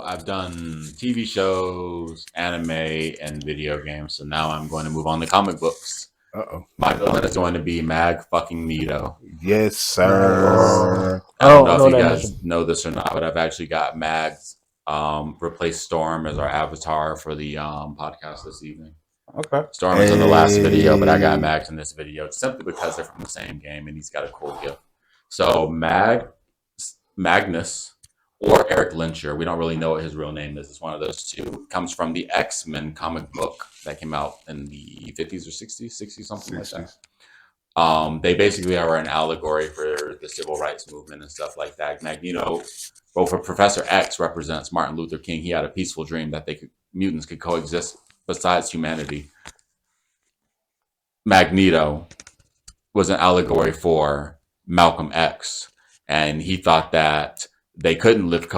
I've done TV shows, anime, and video games. So now I'm going to move on to comic books. My villain is going to be Magneto. Yes, Nice. sir. I don't know if you that guys much. know this or not, but I've actually got Mags replace Storm as our avatar for the podcast this evening. Okay. Storm is in the last video, but I got Mags in this video simply because they're from the same game and he's got a cool gift. So Magnus, or Eric Lyncher, we don't really know what his real name is. It's one of those two. Comes from the X-Men comic book that came out in the 50s or 60s, something 60s. Like that. They basically are an allegory for the civil rights movement and stuff like that. Magneto, well, for Professor X represents Martin Luther King. He had a peaceful dream that mutants could coexist besides humanity. Magneto was an allegory for Malcolm X, and he thought that they couldn't live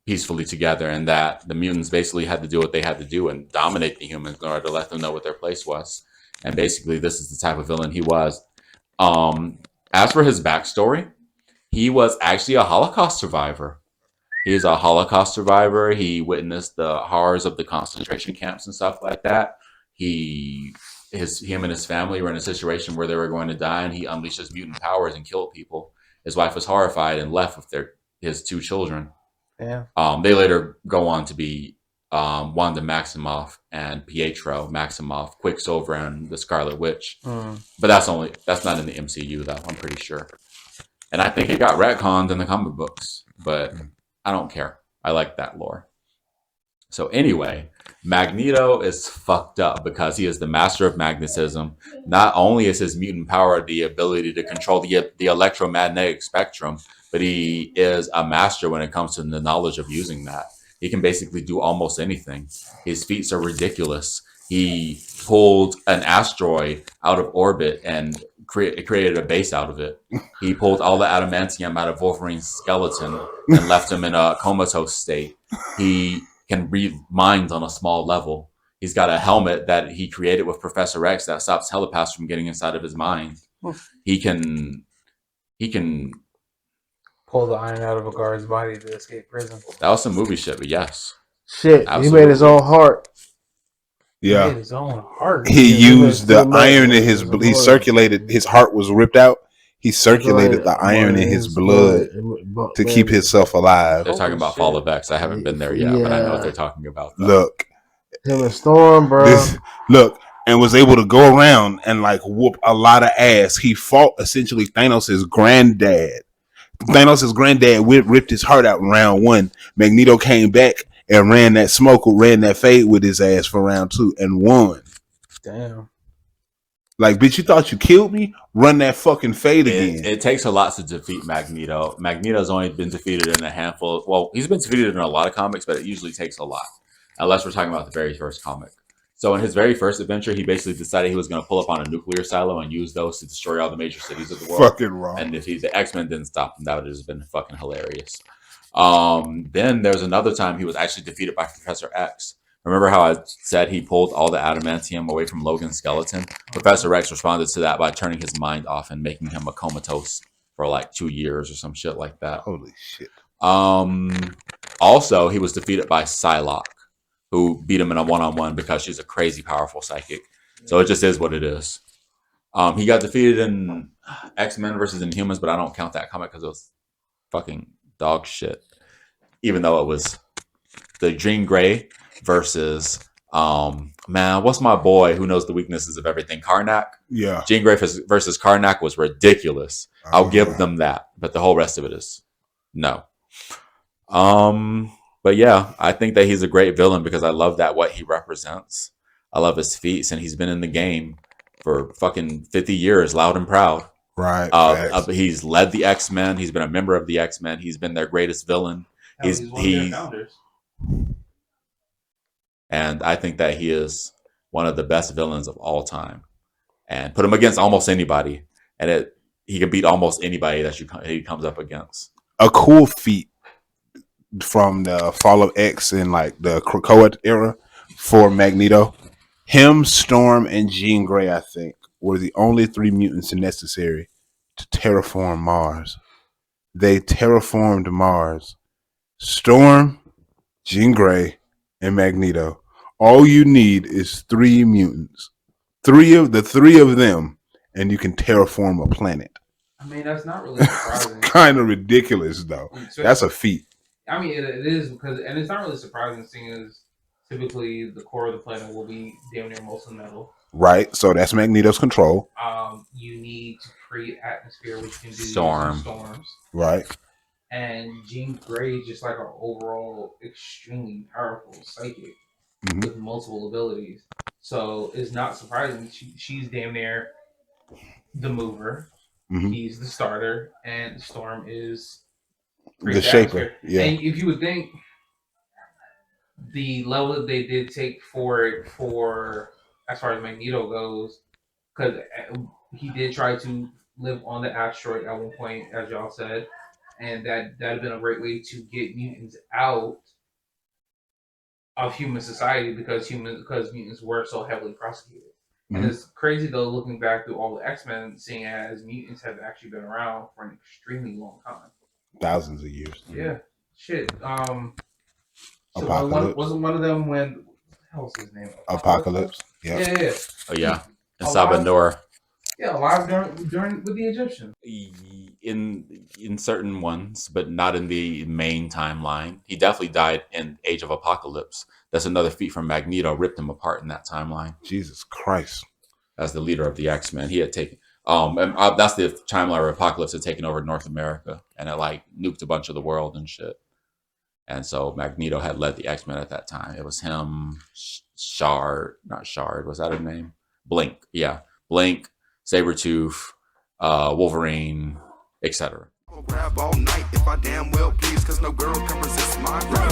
peacefully together, and that the mutants basically had to do what they had to do and dominate the humans in order to let them know what their place was. And basically, this is the type of villain he was. As for his backstory, he was actually a Holocaust survivor. He's a Holocaust survivor. He witnessed the horrors of the concentration camps and stuff like that. Him and his family were in a situation where they were going to die, and he unleashed his mutant powers and killed people. His wife was horrified and left with his two children. Yeah. They later go on to be Wanda Maximoff and Pietro Maximoff, Quicksilver, and the Scarlet Witch. But that's not in the MCU though, I'm pretty sure. And I think it got retconned in the comic books, but I don't care. I like that lore. So anyway, Magneto is fucked up because he is the master of magnetism. Not only is his mutant power the ability to control the electromagnetic spectrum, but he is a master when it comes to the knowledge of using that. He can basically do almost anything. His feats are ridiculous. He pulled an asteroid out of orbit and created a base out of it. He pulled all the adamantium out of Wolverine's skeleton and left him in a comatose state. He can read minds on a small level. He's got a helmet that he created with Professor X that stops telepaths from getting inside of his mind. He can pull the iron out of a guard's body to escape prison. That was some movie shit, but yes. Shit, absolutely. He made his own heart. Yeah. He made his own heart. He used the iron in his blood. He circulated, his heart was ripped out. He circulated the iron in his blood to keep himself alive. They're talking about Fall of X. I haven't been there yet, but I know what they're talking about. Though. Look. Him and Storm, bro. And was able to go around and like whoop a lot of ass. He fought essentially Thanos' granddad. Thanos' granddad ripped his heart out in round 1. Magneto came back and ran that fade with his ass for round 2 and won. Damn. Like, bitch, you thought you killed me? Run that fucking fade again. It takes a lot to defeat Magneto. Magneto's only been defeated in a handful. Well, he's been defeated in a lot of comics, but it usually takes a lot. Unless we're talking about the very first comic. So in his very first adventure, he basically decided he was going to pull up on a nuclear silo and use those to destroy all the major cities of the world. Fucking wrong. And if the X-Men didn't stop him, that would have just been fucking hilarious. Then there's another time he was actually defeated by Professor X. Remember how I said he pulled all the adamantium away from Logan's skeleton? Professor X responded to that by turning his mind off and making him a comatose for like 2 years or some shit like that. Holy shit. Also, he was defeated by Psylocke, who beat him in a one-on-one because she's a crazy powerful psychic. So it just is what it is. He got defeated in X-Men versus Inhumans, but I don't count that comic because it was fucking dog shit. Even though it was the Jean Grey versus what's my boy who knows the weaknesses of everything? Karnak. Yeah. Jean Grey versus Karnak was ridiculous. I'll give them that, but the whole rest of it is no. But yeah, I think that he's a great villain because I love what he represents. I love his feats, and he's been in the game for fucking 50 years, loud and proud. Right. He's led the X-Men. He's been a member of the X-Men. He's been their greatest villain. He's one of their founders. And I think that he is one of the best villains of all time. And put him against almost anybody, and he can beat almost anybody that he comes up against. A cool feat from the Fall of X in like the Krakoa era for Magneto. Him, Storm, and Jean Grey, I think, were the only 3 mutants necessary to terraform Mars. They terraformed Mars. Storm Jean Grey, and Magneto. All you need is 3 mutants. Three of them, and you can terraform a planet. I mean, that's not really surprising. Kind of ridiculous, though. That's a feat. I mean, it is because, and it's not really surprising, seeing as typically the core of the planet will be damn near mostly metal. Right, so that's Magneto's control. You need to create atmosphere, which can do storms. Right. And Jean Grey is just like an overall extremely powerful psychic with multiple abilities. So it's not surprising she's damn near the mover. He's the starter, and Storm is the shaper. Yeah. And if you would think the level that they did take for as far as Magneto goes, because he did try to live on the asteroid at one point, as y'all said, and that'd have been a great way to get mutants out of human society because mutants were so heavily prosecuted. And it's crazy though, looking back through all the X-Men, seeing as mutants have actually been around for an extremely long time, thousands of years. Yeah, shit. So Apocalypse. wasn't one of them when? What the hell was his name? Apocalypse. Yep. Yeah. Oh yeah, and Sabandor. Yeah, alive during with the Egyptians. In certain ones, but not in the main timeline. He definitely died in Age of Apocalypse. That's another feat from Magneto. Ripped him apart in that timeline. Jesus Christ! As the leader of the X-Men, he had taken. That's the timeline where Apocalypse had taken over North America and it like nuked a bunch of the world and shit. And so Magneto had led the X-Men at that time. It was him, not Shard. Was that his name? Blink. Yeah, Blink, Sabretooth, Wolverine, etc. Grab all night if I damn well please, cause no girl can resist my grab.